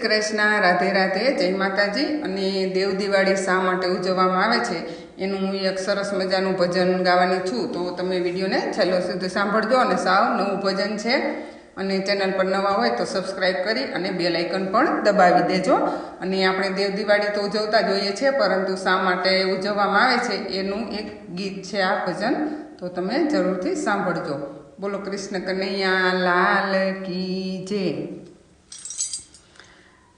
કૃષ્ણ રાધે રાધે જય માતાજી। અને દેવ દિવાળી શા માટે ઉજવવામાં આવે છે એનું હું એક સરસ મજાનું ભજન ગાવાની છું, તો તમે વિડીયોને છેલ્લો સુધી સાંભળજો। અને સાવ નવું ભજન છે અને ચેનલ પર નવા હોય તો સબસ્ક્રાઈબ કરી અને બેલ આઇકન પણ દબાવી દેજો। અને આપણે દેવ દિવાળી તો ઉજવતા જ હોઈએ છીએ, પરંતુ શા માટે ઉજવવામાં આવે છે એનું એક ગીત છે આ ભજન, તો તમે જરૂરથી સાંભળજો। બોલો કૃષ્ણ કનૈયા લાલ કી જય।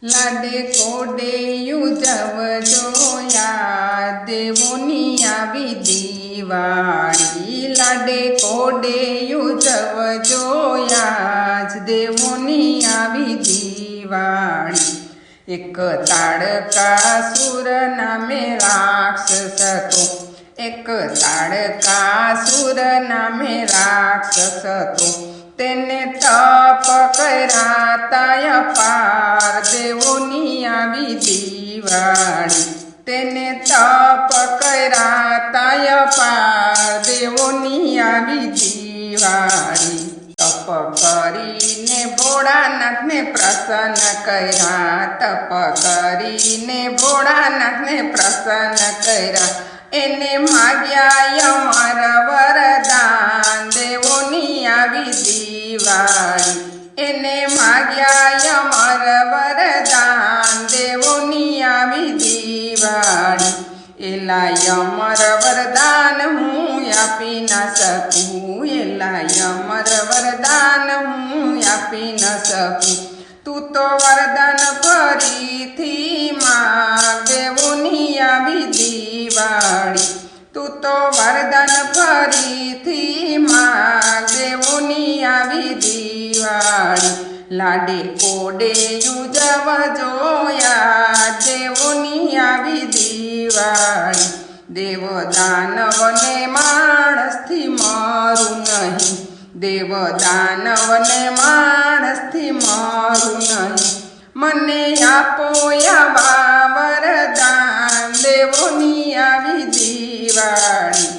લાડે કોડે ઉજવજો યાદ દેવોની આવી દિવાળી, લાડે કોડે ઉજવજો યાદ દેવોની આવી દિવાળી। એક તાડકાસુર નામે રાક્ષસ હતો, એક તાડકાસુર નામે રાક્ષસ હતો, તેને તપ કર્યા તાય પાર દેવોની આવી દિવાળી, તેને તપ કર્યા તાય પાર દેવોની આવી દિવાળી। તપ કરીને ભોળાનાથને પ્રસન્ન કર્યા, તપ કરીને ભોળાનાથને પ્રસન્ન કર્યા, એને માગ્યા અમર વરદાન દેવોની આવી દિવાળી, એને માગ્યા અમર વરદાન દેવોની આવી દિવાળી। એલા અમર વરદાન હું આપી ન શકું, એલા અમર વરદાન હું આપી ન શકું, તું તો વરદાન ફરીથી માગ દેવોની આવી દિવાળી, તું તો વરદાન ફરીથી માગ દેવોની આવી દિવાળી। લાડે કોડે ઉજવજો યાદ દેવોની આવી દિવાળી, દેવ દાનવને માણસથી મારું નહીં, દેવ દાનવને માણસથી મારું નહીં, મને આપો આવા વરદાન દેવોની આવી દિવાળી।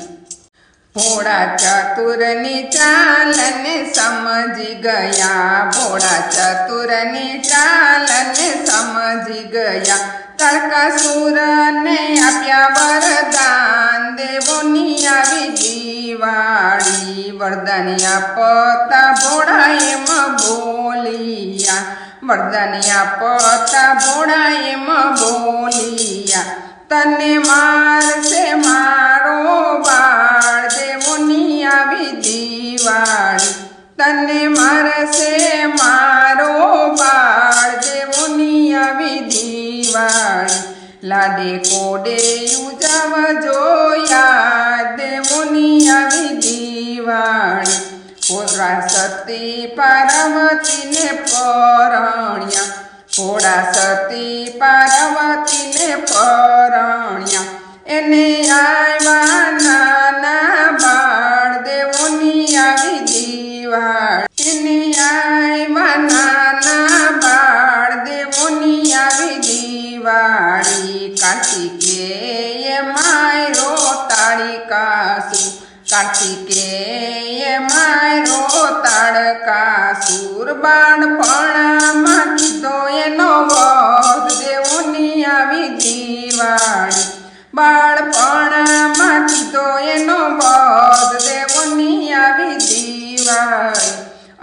ભોળા ચતુરની ચાલને સમજી ગયા, ભોળા ચતુરની ચાલને સમજી ગયા, તાડકાસુરને આપ્યા વરદાન દેવોની આવી દિવાળી। વરદાન આપતા ભોળા એમ બોલિયા, વરદાન આપતા ભોળા એમ બોલિયા, તને મારશે મારો બાળ દેવોની આવી દિવાળી, તને મારશે મારો બાળ દેવોની આવી દિવાળી। લાડે કોડે ઉજવજો યાદ દેવોની આવી દિવાળી। ભોળા સતી પાર્વતીને પરણ્યા, ભોળા સતી પાર્વતીને પરણ્યા, એને આવ્યા નાના બાળ દેવોની આવી દિવાળી, એને આવ્યા નાના બાળ દેવોની આવી દિવાળી। કાર્તિકેય માયરો તાડકાસુર, કાર્તિકેય માયરો તાડકાસુર, બાળપણમાં કીધો એનો વધ દેવોની આવી દિવાળી, બાળપણમાં કીધો એનો વધ દેવોની આવી દિવાળી।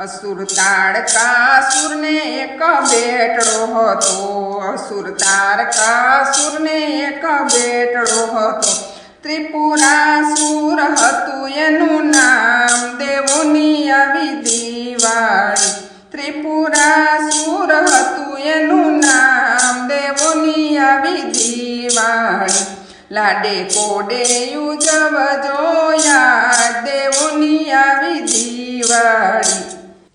અસુર તાડકાસુરને એક બેટડો હતો, અસુર તાડકાસુરને એક બેટડો હતો, ત્રિપુરાસુર હતું એનું નામ દેવોની આવી દિવાળી, ત્રિપુરાસુર હતું એનું નામ દેવોની આવી દિવાળી। લાડે કોડે ઉજવજો યાદ દેવોની આવી દિવાળી।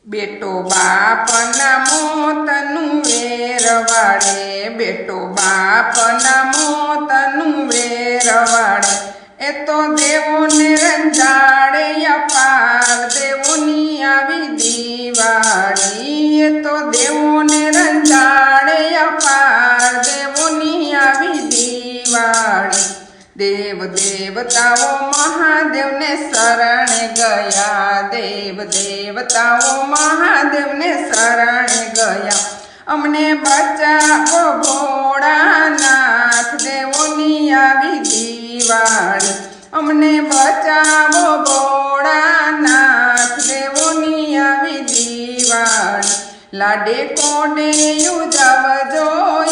બેટો બાપના મોતનું વેરવાડે, બેટો બાપના મોતનું વેરવાડે, એ તો દેવોને રંજાડે અપાર દેવોની આવી દિવાળી, એ તો દેવોને રંજાડે અપાર દેવોની આવી દિવાળી। દેવ દેવતાઓ મહાદેવને શરણે ગયા, દેવ દેવતાઓ મહાદેવને શરણે ગયા, અમને બચાવો ભોળાનાથ, દેવોની આવી દિવાળી. અમને બચાવો ભોળાનાથ, દેવોની આવી દિવાળી. લાડે કોડે ઉજવજો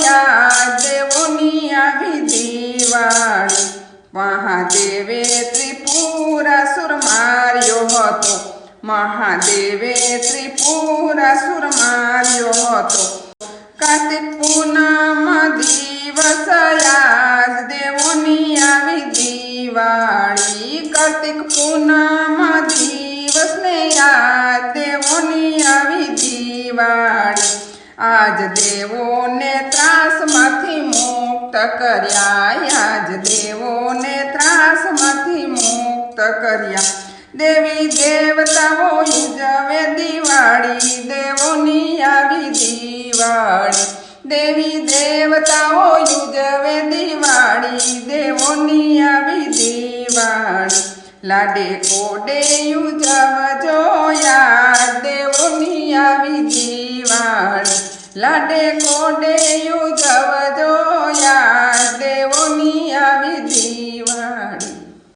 યાદ, દેવોની આવી દિવાળી. મહાદેવે ત્રિપુરાસુર માર્યો હતો, મહાદેવે ત્રિપુરાસુર માર્યો હતો. કાર્તિક પૂનમ દિવસ યાદ, દેવોની આવી દિવાળી. કાર્તિક પૂનમ દિવસને યાદ, દેવોની આવી દિવાળી. આજ દેવોને ત્રાસમાંથી મુક્ત કર્યા, આજ દેવોને ત્રાસમાંથી મુક્ત કર્યા. દેવી દેવતાઓ ઉજવે દિવાળી, દેવોની આવી દિવાળી. દેવી દેવતાઓ ઉજવે દિવાળી, દેવોની આવી દિવાળી. લાડે કોડે ઉજવજો યાદ, દેવોની આવી દિવાળી. લાડે કોડે